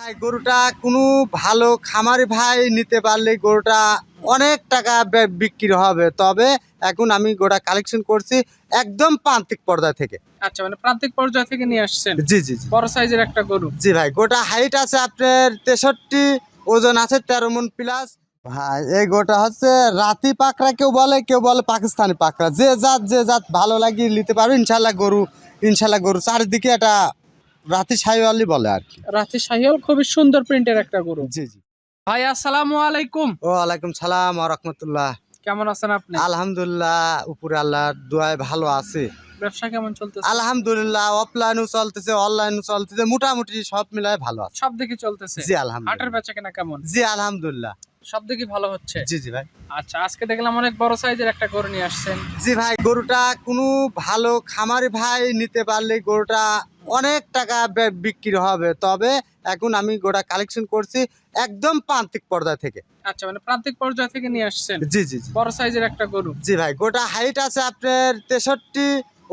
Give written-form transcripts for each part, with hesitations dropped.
ভাই গরুটা কোনো ভালো খামারি ভাই নিতে পারলে গরুটা অনেক টাকা বিক্রি হবে। তবে এখন আমি গোটা কালেকশন করছি একদম প্রান্তিক পর্যায় থেকে। আচ্ছা, মানে প্রান্তিক পর্যায় থেকে নিয়ে আসছেন। জি জি জি বড় সাইজের একটা গরু। জি ভাই, গোটা হাইট আছে আপনার 63, ওজন আছে 13 মণ প্লাস। ভাই এই গোটা হচ্ছে রাতি পাকড়া, কেউ বলে পাকিস্তানি পাকড়া। যে জাত ভালো লাগে নিতে পারবে। ইনশাল্লাহ গরু চারিদিকে একটা রাতি সাইওয়ালি বলে আর কি। রাতি শাহিওয়াল, খুবই সুন্দর প্রিন্টের একটা গরু। জি জি। ভাই আসসালামু আলাইকুম। ওয়ালাইকুম সালাম ওয়া রাহমাতুল্লাহ। কেমন আছেন আপনি? আলহামদুলিল্লাহ, উপরে আল্লাহর দোয়ায় ভালো আছে। ব্যবসা কেমন চলতেছে? আলহামদুলিল্লাহ, অফলাইনও চলতেছে, অনলাইনও চলতেছে, মোটামুটি সব মিলায় ভালো আছে। সব দিকে চলতেছে। জি হাটের আলহামদুলিল্লাহ। বেচা কেনা কেমন? জি আলহামদুলিল্লাহ। সব দিকে ভালো হচ্ছে। জি জি ভাই। আচ্ছা, আজকে দেখলাম অনেক বড় সাইজের একটা গরু নিয়ে আসছেন। জি ভাই, গরুটা কোনো ভালো খামারি ভাই নিতে পারলে গরুটা অনেক টাকা বিক্রি হবে। তবে এখন আমি গোটা কালেকশন করছি একদম প্রান্তিক পর্যায় থেকে। আচ্ছা, মানে প্রান্তিক পর্যায় থেকে নিয়ে আসছেন। জি জি জি বড় সাইজের একটা গরু। জি ভাই, গোটা হাইট আছে আপনার 63,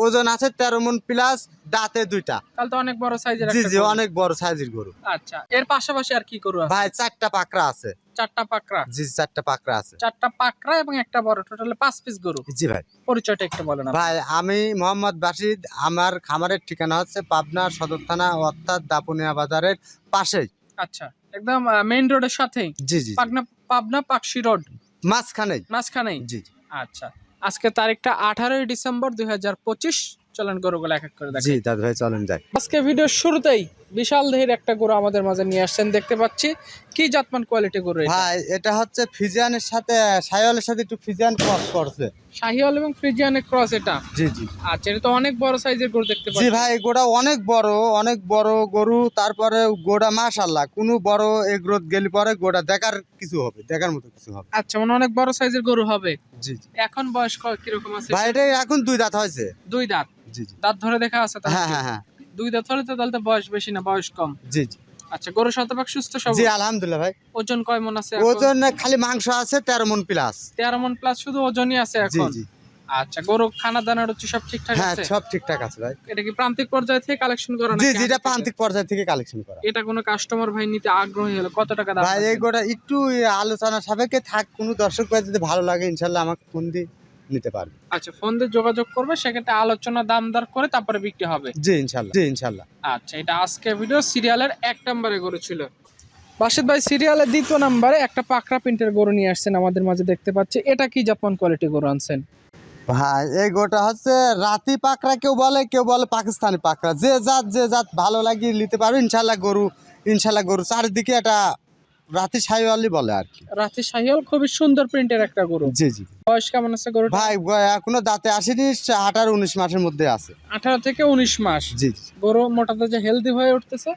ওজন আছে 13 মণ প্লাস, দাঁতে দুইটা। তাহলে তো অনেক বড় সাইজের জি একটা জি, গরু। অনেক বড় সাইজের গরু। আচ্ছা, এর পাশাপাশি আর কি গরু আছে? ভাই 4টা পাকড়া আছে। চারটা পাকড়া। জি 4টা পাকড়া আছে। চারটা পাকড়া এবং একটা বড়, টোটালে 5 পিস গরু। জি ভাই। পরিচয়টা একটু বলেন আপনি। ভাই আমি মোহাম্মদ বাসিদ, আমার খামারের ঠিকানা হচ্ছে পাবনা সদর থানা, অর্থাৎ দাপুনিয়া বাজারের পাশেই। আচ্ছা, একদম মেইন রোডের সাথেই। জি জি পাবনা পাকশি রোড মাঝখানেই। মাঝখানেই। জি জি আচ্ছা, আজকে তারিখটা 18ই ডিসেম্বর 2025। চলেন গরুগুলো এক এক করে জি দেখাই। দাদু ভাই, চলেন যাই। আজকে ভিডিওর শুরুতেই বিশাল দেহের একটা গরু আমাদের মাঝে নিয়ে আসছেন, দেখতে পাচ্ছি। কি জাতমান কোয়ালিটি গরু এটা? ভাই এটা হচ্ছে ফিজিয়ানের সাথে, সাইওয়ালের সাথে একটু ফিজিয়ান ক্রস করছে। শাহিওয়াল এবং ফ্রিজিয়ানের ক্রস এটা। জি জি আচ্ছা, এটা তো অনেক বড় সাইজের গরু দেখতে জি পাচ্ছি। ভাই, গোটা অনেক বড় গরু। তারপরে গোটা মাশাআল্লাহ, কোনো বড় এগ্রোথ গেলে পরে গোটা দেখার মতো কিছু হবে। আচ্ছা, মানে অনেক বড় সাইজের গরু হবে। জি জি এখন বয়স কিরকম আছে? ভাই এটা এখন 2 দাঁত হয়েছে। 2 দাঁত। জি জি দাঁত ধরে দেখা আছে তাহলে? হ্যাঁ হ্যাঁ হ্যাঁ 2 দাঁত হলে তো তাহলে তো বয়স বেশি না, বয়স কম। জি জি আচ্ছা, গরু শতভাগ সুস্থ সবল? জি আলহামদুলিল্লাহ ভাই। ওজন কয় মন আছে এখন? ওজন খালি মাংস আছে 13 মণ প্লাস। 13 মন প্লাস, শুধু ওজনই আছে জি এখন? জি আচ্ছা, গরু খানা দানা রুচি সব ঠিকঠাক হ্যাঁ, আছে? সব ঠিকঠাক আছে ভাই। এটা কি প্রান্তিক পর্যায় থেকে কালেকশন করা জি নাকি জি, আগে এটা থেকে? প্রান্তিক পর্যায় থেকে কালেকশন করা। এটা কোনো কাস্টমার ভাই নিতে আগ্রহী হলে কত টাকা দাম ভাই এই রাখবেন? গোটা একটু আলোচনা সাপেক্ষে থাক, কোনো দর্শক ভাই যদি ভালো লাগে ইনশাল্লাহ আমাকে ফোন দিয়ে নিতে পারবে। আচ্ছা, ফোন দিয়ে যোগাযোগ করবে, সেক্ষেত্রে আলোচনা দামদার করে তারপরে বিক্রি হবে। জি ইনশাল্লাহ। আচ্ছা, এটা আজকে ভিডিও সিরিয়ালের 1 নম্বরে গরু ছিল। বাসিত ভাই, সিরিয়ালের 2য় নম্বরে একটা পাকড়া প্রিন্টের গরু নিয়ে আসছেন আমাদের মাঝে, দেখতে পাচ্ছি। এটা কি জাপান কোয়ালিটি গরু আনছেন? ভাই এই গোটা হচ্ছে রাতি পাকড়া, কেউ বলে পাকিস্তানি পাকড়া। যে জাত ভালো লাগে নিতে পারবে। ইনশাল্লাহ গরু চারিদিকে একটা রাতি সাইওয়ালি বলে আর কি। রাতি শাহিওয়াল, খুবই সুন্দর প্রিন্টের একটা গরু। জি জি বয়স কেমন আছে গরুটা? ভাই এখনো দাঁতে আসেনি, 18 19 মাসের মধ্যে আছে। 18 থেকে 19 মাস। জি জি গরু মোটা তাজা হেলদি হয়ে উঠতেছে।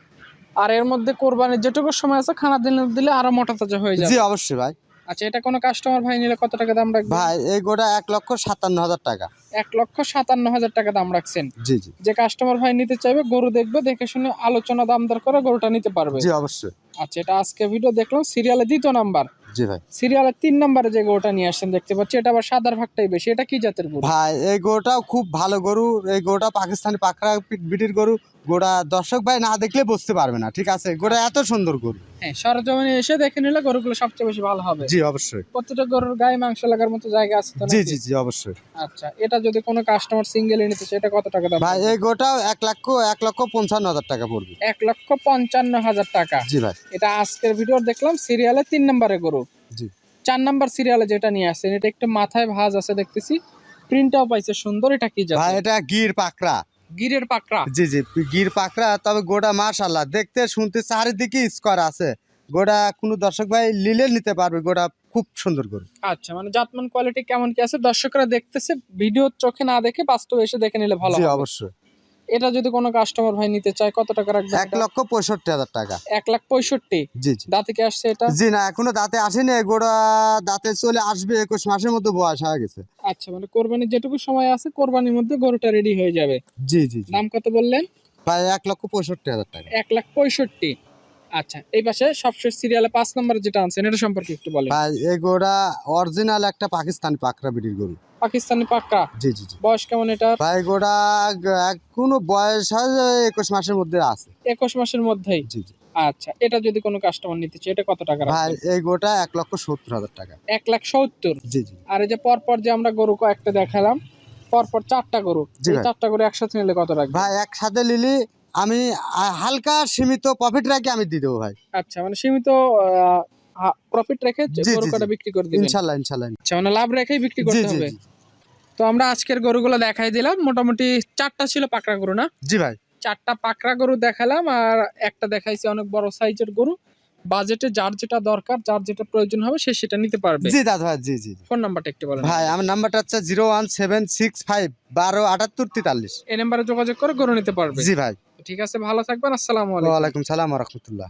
আর এর মধ্যে কোরবানির যেটুকু সময় আছে, খানা দিলে আরো মোটা তাজা হয়ে যাবে। জি অবশ্যই ভাই। আচ্ছা, এটা কোনো কাস্টমার ভাই নিলে কত টাকা দাম রাখবেন? ভাই এই গোটা 1,57,000 টাকা। 1,57,000 টাকা দাম রাখছেন। জি জি যে কাস্টমার ভাই নিতে চাইবে, গরু দেখবে, দেখে শুনে আলোচনা দামদার করে গরুটা নিতে পারবে। জি অবশ্যই। আচ্ছা, এটা আজকে ভিডিও দেখলাম সিরিয়ালের 2য় নাম্বার। জি ভাই। সিরিয়ালের 3 নম্বরে যে গরুটা নিয়ে আসছেন দেখতে পাচ্ছি, এটা আবার সাদার ভাগটাই বেশি। এটা কি জাতের গরু? ভাই এই গরুটাও খুব ভালো গরু। এই গরুটা পাকিস্তানি পাকড়া বিটির গরু। গোটা দর্শক ভাই না দেখলে বুঝতে পারবে না, ঠিক আছে? গোটা এত সুন্দর গরু। হ্যাঁ, সরজমিনে এসে দেখে নিলে গরুগুলো সবচেয়ে বেশি ভালো হবে। জি অবশ্যই। প্রত্যেকটা গরুর গায়ে মাংস লাগার মতো জায়গা আছে তো জি নাকি? জি জি অবশ্যই। আচ্ছা, এটা যদি কোনো কাস্টমার সিঙ্গেল নিতে চায়, এটা কত টাকা দাম? ভাই এই গরুটাও 1,55,000 টাকা পড়বে। 1,55,000 টাকা। জি ভাই। এটা আজকের ভিডিও দেখলাম সিরিয়ালে 3 নম্বরে গরু। জি 4 নাম্বার সিরিয়ালে যেটা নিয়ে আসছেন, এটা একটু মাথায় ভাঁজ আছে দেখতেছি, প্রিন্টটাও পাইছে সুন্দর। এটা কি জাত? ভাই এটা গির পাকড়া। গিরের পাকড়া। জি জি গির পাকড়া। তবে গোটা মাশাআল্লাহ, দেখতে শুনতে চারিদিকে স্কোয়ার আছে। গোটা কোনো দর্শক ভাই নিলে নিতে পারবে। গোটা খুব সুন্দর গরু। আচ্ছা, মানে জাতমান কোয়ালিটি কেমন কি আছে দর্শকরা দেখতেছে, ভিডিও চোখে না দেখে বাস্তবে এসে দেখে নিলে ভালো জি হবে। অবশ্যই। এটা যদি কোনো কাস্টমার ভাই নিতে চায়, কত টাকা রাখবেন? 1,65,000 টাকা। 1,65,000। জি জি দাঁতে কি আসছে এটা? জি না, এখনো দাঁতে আসেনি। গোড়া দাঁতে চলে আসবে, 21 মাসের মধ্যে বয়স হয়ে গেছে। আচ্ছা, মানে কোরবানির যেটুকু সময় আছে, কোরবানির মধ্যে গরুটা রেডি হয়ে যাবে। জি জি জি দাম কত বললেন? প্রায় 1,65,000 টাকা। 1,65,000। আচ্ছা, এই পাশে সবশেষ সিরিয়ালে 5 নম্বরে যেটা আনছেন, এটা সম্পর্কে একটু বলেন। ভাই এই গোড়া অরিজিনাল একটা পাকিস্তানি পাকড়া বিটির গরু। পাকিস্তানি পাকড়া। জি জি জি বয়স কেমন এটা? ভাই গোড়া এখনো বয়স হয় 21 মাসের মধ্যে আছে। 21 মাসের মধ্যেই। জি জি আচ্ছা, এটা যদি কোনো কাস্টমার নিতে চায় এটা কত টাকা ভাই রাখবেন? এই গোটা 1,70,000 টাকা। 1,70,000। জি জি আর এই যে পরপর যে আমরা গরু কয়েকটা দেখালাম, পরপর 4টা গরু, জি এই ভাই। 4টা গরু একসাথে নিলে কত রাখবেন? ভাই একসাথে নিলি আমি হালকা সীমিত প্রফিট রাখি আমি দিয়ে দেবো ভাই। আচ্ছা, মানে সীমিত প্রফিট রেখে জি গরু জি কটা জি বিক্রি করে দিবেন। ইনশাল্লাহ ইনশাল্লাহ। আচ্ছা, মানে লাভ রেখেই বিক্রি জি করতে জি হবে। জি তো আমরা আজকের গরুগুলো দেখাই দিলাম, মোটামুটি 4টা ছিল পাকড়া গরু না? জি ভাই। 4টা পাকড়া গরু দেখালাম আর একটা দেখাইছি অনেক বড় সাইজের গরু। বাজেটে যার যেটা দরকার, যার যেটা প্রয়োজন হবে সে সেটা নিতে পারবে। জি দাদা ভাই জি জি। ফোন নাম্বারটা একটু বলেন। ভাই আমার নাম্বারটা হচ্ছে 01765 12 78 43। এই নাম্বারে যোগাযোগ করে গরু নিতে পারবে। জি ভাই। ঠিক আছে, ভালো থাকবেন। আসসালামু আলাইকুম। ওয়ালাইকুম সালাম ওয়া রাহমাতুল্লাহ।